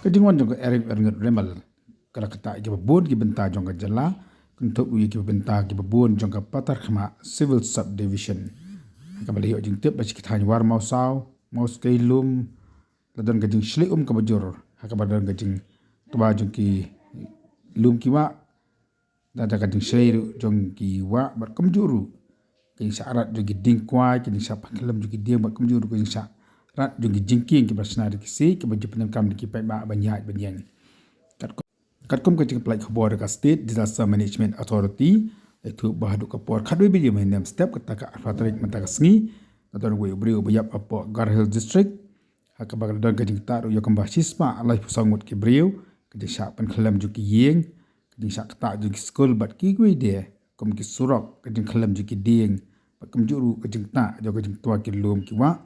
Kajingwan jong Eric Ernget Remal kala kata ki babon ki benta jong ka jala kuntuk wi ki benta ki babon jong ka patar khama civil subdivision ka bali jing tep ba ki thany war mau saw mau skelum ladon ka jing shli ka bajur ha ka badan ka jing tuba jong ki lum ki wa da ka jing shli jong ki wa bar kam juru ki syarat jong ki ding kwa ki sa paklam jong ki dia bar kam juru ki sa rat jong ki jingking ki basna ki si ki baju penyangkam ki pai ba banyak banyan Katkom ka jing plai khabor ka State Disaster Management Authority itu bahadu ka por khadwe bi nem step ka ka fatrik mata ka sngi atau we bri bayap apo Garhil district hak ba dan ka jing taru yo kamba sisma alai pusangut ki briu ka jing sa pan khalam ju ki yeng ka jing sa ta ju ki school bat ki gwe de kom ki surok ka jing khalam ju ki ding ba kam juru ka jing ta jo ka jing tua ki lum ki wa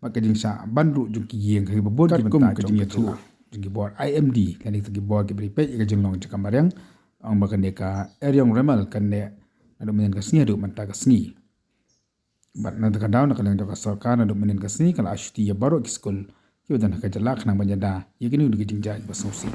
ba ka jing sa banru ju ki yeng ka babon ki menta ka jing tu jing bor IMD kan itu bor ki bri pe ka jing long chakamarang ang ba kan ka eryong remal kan ne adu menen ka sni adu menta ka sni bat na ka daw na kan ka sarkar adu menen ka sni kala ashti ya baro ki school ki wadan ka jalak nang banjada yekini du ki jing jaj basausi